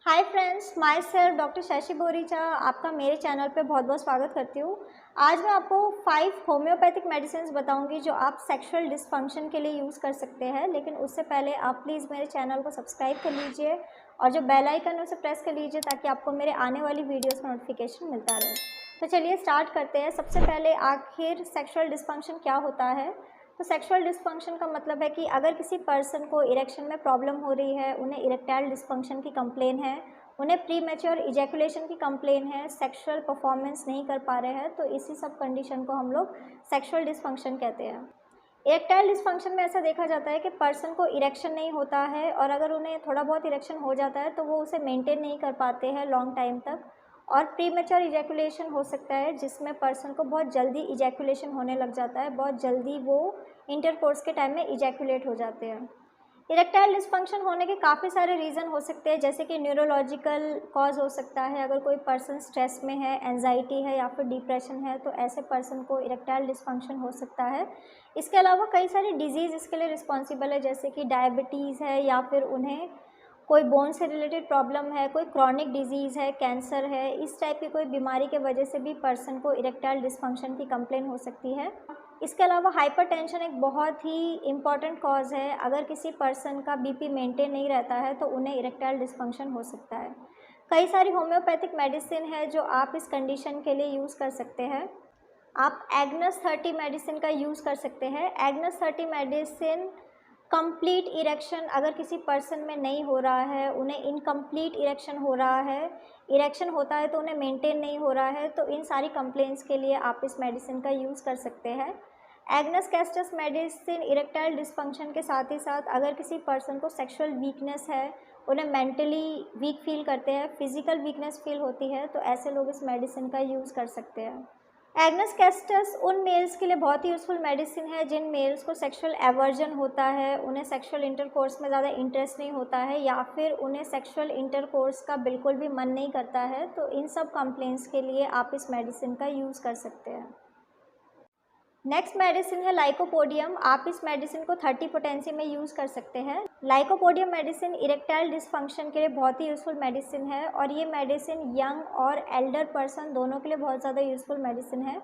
Hi friends, my self doctor Shashi Boricha आपका मेरे channel पे बहुत बहुत स्वागत करती हूँ। आज मैं आपको 5 होम्योपैथिक मेडिसिन बताऊँगी जो आप सेक्सुअल डिसफंक्शन के लिए यूज़ कर सकते हैं। लेकिन उससे पहले आप प्लीज़ मेरे चैनल को सब्सक्राइब कर लीजिए और जो बेल आइकन है उसे प्रेस कर लीजिए ताकि आपको मेरे आने वाली वीडियोज़ का नोटिफिकेशन मिलता रहे। तो चलिए स्टार्ट करते हैं। सबसे पहले आखिर सेक्सुअल डिसफंक्शन क्या होता है? तो सेक्सुअल डिसफंक्शन का मतलब है कि अगर किसी पर्सन को इरेक्शन में प्रॉब्लम हो रही है, उन्हें इरेक्टाइल डिसफंक्शन की कंप्लेन है, उन्हें प्री मैच्योर इजैकुलेशन की कंप्लेन है, सेक्सुअल परफॉर्मेंस नहीं कर पा रहे हैं, तो इसी सब कंडीशन को हम लोग सेक्सुअल डिसफंक्शन कहते हैं। इरेक्टाइल डिसफंक्शन में ऐसा देखा जाता है कि पर्सन को इरेक्शन नहीं होता है और अगर उन्हें थोड़ा बहुत इरेक्शन हो जाता है तो वो उसे मेंटेन नहीं कर पाते हैं लॉन्ग टाइम तक। और प्री मैच्योर इजैकुलेशन हो सकता है जिसमें पर्सन को बहुत जल्दी इजैकुलेशन होने लग जाता है, बहुत जल्दी वो इंटरकोर्स के टाइम में इजैकुलेट हो जाते हैं। इरेक्टाइल डिसफंक्शन होने के काफ़ी सारे रीज़न हो सकते हैं, जैसे कि न्यूरोलॉजिकल कॉज हो सकता है। अगर कोई पर्सन स्ट्रेस में है, एंजाइटी है या फिर डिप्रेशन है, तो ऐसे पर्सन को इरेक्टाइल डिसफंक्शन हो सकता है। इसके अलावा कई सारी डिजीज़ इसके लिए रिस्पॉन्सिबल है, जैसे कि डायबिटीज़ है या फिर उन्हें कोई बोन से रिलेटेड प्रॉब्लम है, कोई क्रॉनिक डिजीज़ है, कैंसर है। इस टाइप की कोई बीमारी के वजह से भी पर्सन को इरेक्टाइल डिसफंक्शन की कंप्लेन हो सकती है। इसके अलावा हाइपरटेंशन एक बहुत ही इम्पॉर्टेंट कॉज़ है। अगर किसी पर्सन का बीपी मेंटेन नहीं रहता है तो उन्हें इरेक्टाइल डिसफंक्शन हो सकता है। कई सारी होम्योपैथिक मेडिसिन है जो आप इस कंडीशन के लिए यूज़ कर सकते हैं। आप एग्नस 30 मेडिसिन का यूज़ कर सकते हैं। एग्नस 30 मेडिसिन कंप्लीट इरेक्शन अगर किसी पर्सन में नहीं हो रहा है, उन्हें इनकम्प्लीट इरेक्शन हो रहा है, इरेक्शन होता है तो उन्हें मेंटेन नहीं हो रहा है, तो इन सारी कंप्लेंट्स के लिए आप इस मेडिसिन का यूज़ कर सकते हैं। Agnus castus medicine erectile dysfunction के साथ ही साथ अगर किसी पर्सन को सेक्सुअल वीकनेस है, उन्हें मेंटली वीक फील करते हैं, फिजिकल वीकनेस फील होती है, तो ऐसे लोग इस मेडिसिन का यूज़ कर सकते हैं। एग्नस कैस्टस उन मेल्स के लिए बहुत ही यूज़फुल मेडिसिन है जिन मेल्स को सेक्सुअल एवर्जन होता है, उन्हें सेक्सुअल इंटरकोर्स में ज़्यादा इंटरेस्ट नहीं होता है या फिर उन्हें सेक्सुअल इंटरकोर्स का बिल्कुल भी मन नहीं करता है, तो इन सब कंप्लेंट्स के लिए आप इस मेडिसिन का यूज़ कर सकते हैं। नेक्स्ट मेडिसिन है लाइकोपोडियम। आप इस मेडिसिन को 30 पोटेंसी में यूज़ कर सकते हैं। लाइकोपोडियम मेडिसिन इरेक्टाइल डिसफंक्शन के लिए बहुत ही यूज़फुल मेडिसिन है और ये मेडिसिन यंग और एल्डर पर्सन दोनों के लिए बहुत ज़्यादा यूज़फुल मेडिसिन है।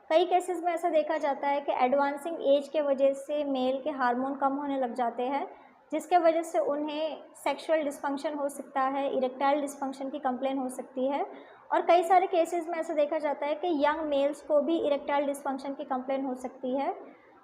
कई केसेस में ऐसा देखा जाता है कि एडवांसिंग एज के वजह से मेल के हार्मोन कम होने लग जाते हैं, जिसके वजह से उन्हें सेक्सुअल डिसफंक्शन हो सकता है, इरेक्टाइल डिसफंक्शन की कंप्लेन हो सकती है। और कई सारे केसेस में ऐसा देखा जाता है कि यंग मेल्स को भी इरेक्टाइल डिसफंक्शन की कंप्लेन हो सकती है।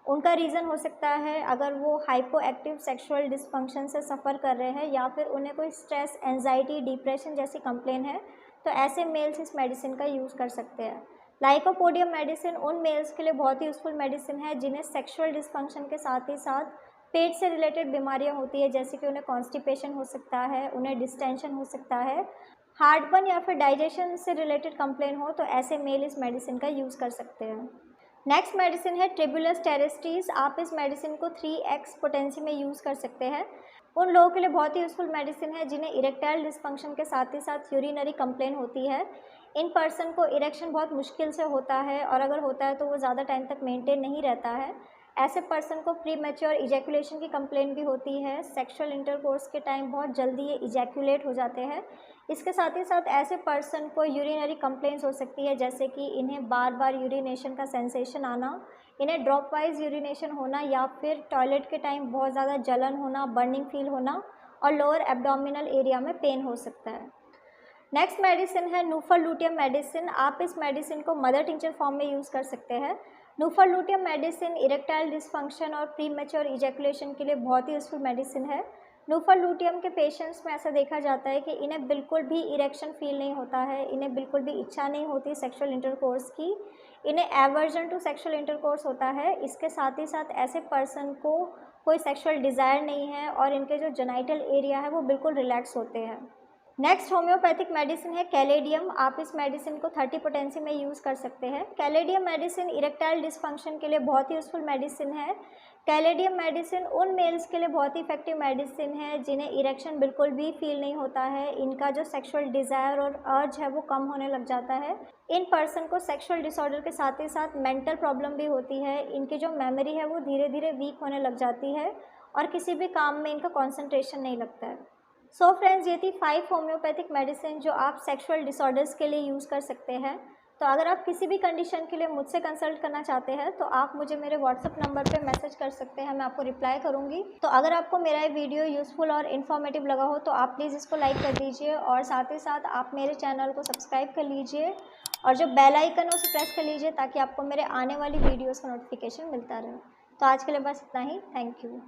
उनका रीज़न हो सकता है अगर वो हाइपो एक्टिव सेक्सुअल डिसफंक्शन से सफ़र कर रहे हैं या फिर उन्हें कोई स्ट्रेस, एंजाइटी, डिप्रेशन जैसी कंप्लेन है, तो ऐसे मेल्स इस मेडिसिन का यूज़ कर सकते हैं। लाइकोपोडियम मेडिसिन उन मेल्स के लिए बहुत ही यूज़फुल मेडिसिन है जिन्हें सेक्सुअल डिसफंक्शन के साथ ही साथ पेट से रिलेटेड बीमारियां होती है, जैसे कि उन्हें कॉन्स्टिपेशन हो सकता है, उन्हें डिस्टेंशन हो सकता है, हार्टबर्न या फिर डाइजेशन से रिलेटेड कंप्लेन हो, तो ऐसे मेल इस मेडिसिन का यूज़ कर सकते हैं। नेक्स्ट मेडिसिन है ट्रिबुलस टेरेस्ट्रीज। आप इस मेडिसिन को 3x पोटेंसी में यूज़ कर सकते हैं। उन लोगों के लिए बहुत ही यूज़फुल मेडिसिन है जिन्हें इरेक्टाइल डिसफंक्शन के साथ ही साथ यूरिनरी कंप्लेन होती है। इन पर्सन को इरेक्शन बहुत मुश्किल से होता है और अगर होता है तो वो ज़्यादा टाइम तक मेंटेन नहीं रहता है। ऐसे पर्सन को प्री मैच्योर इजैकुलेशन की कंप्लेन भी होती है। सेक्सुअल इंटरकोर्स के टाइम बहुत जल्दी ये इजैकुलेट हो जाते हैं। इसके साथ ही साथ ऐसे पर्सन को यूरिनरी कंप्लेंट्स हो सकती है, जैसे कि इन्हें बार बार यूरिनेशन का सेंसेशन आना, इन्हें ड्रॉप वाइज यूरिनेशन होना या फिर टॉयलेट के टाइम बहुत ज़्यादा जलन होना, बर्निंग फील होना और लोअर एब्डोमिनल एरिया में पेन हो सकता है। नेक्स्ट मेडिसिन है नूफालूटियम मेडिसिन। आप इस मेडिसिन को मदर टिंचर फॉर्म में यूज़ कर सकते हैं। नूफालूटियम मेडिसिन इरेक्टाइल डिसफंक्शन और प्री मैच्योर इजैकुलेशन के लिए बहुत ही यूज़फुल मेडिसिन है। नूफालूटियम के पेशेंट्स में ऐसा देखा जाता है कि इन्हें बिल्कुल भी इरेक्शन फील नहीं होता है, इन्हें बिल्कुल भी इच्छा नहीं होती सेक्सुअल इंटरकोर्स की, इन्हें एवर्जन टू सेक्सुअल इंटरकोर्स होता है। इसके साथ ही साथ ऐसे पर्सन को कोई सेक्सुअल डिज़ायर नहीं है और इनके जो जेनाइटल एरिया है वो बिल्कुल रिलैक्स होते हैं। नेक्स्ट होम्योपैथिक मेडिसिन है कैलेडियम। आप इस मेडिसिन को 30 पोटेंसी में यूज़ कर सकते हैं। कैलेडियम मेडिसिन इरेक्टाइल डिसफंक्शन के लिए बहुत ही यूज़फुल मेडिसिन है। कैलेडियम मेडिसिन उन मेल्स के लिए बहुत ही इफेक्टिव मेडिसिन है जिन्हें इरेक्शन बिल्कुल भी फील नहीं होता है, इनका जो सेक्सुअल डिज़ायर और अर्ज है वो कम होने लग जाता है। इन पर्सन को सेक्सुअल डिसऑर्डर के साथ ही साथ मेंटल प्रॉब्लम भी होती है, इनकी जो मेमोरी है वो धीरे धीरे वीक होने लग जाती है और किसी भी काम में इनका कॉन्सेंट्रेशन नहीं लगता है। सो फ्रेंड्स, ये थी 5 होम्योपैथिक मेडिसिन जो आप सेक्सुअल डिसऑर्डर्स के लिए यूज़ कर सकते हैं। तो अगर आप किसी भी कंडीशन के लिए मुझसे कंसल्ट करना चाहते हैं तो आप मुझे मेरे व्हाट्सअप नंबर पे मैसेज कर सकते हैं, मैं आपको रिप्लाई करूँगी। तो अगर आपको मेरा ये वीडियो यूज़फुल और इन्फॉर्मेटिव लगा हो तो आप प्लीज़ इसको लाइक कर दीजिए और साथ ही साथ आप मेरे चैनल को सब्सक्राइब कर लीजिए और जो बेल आइकन है उसे प्रेस कर लीजिए ताकि आपको मेरे आने वाली वीडियोज़ का नोटिफिकेशन मिलता रहे। तो आज के लिए बस इतना ही। Thank you.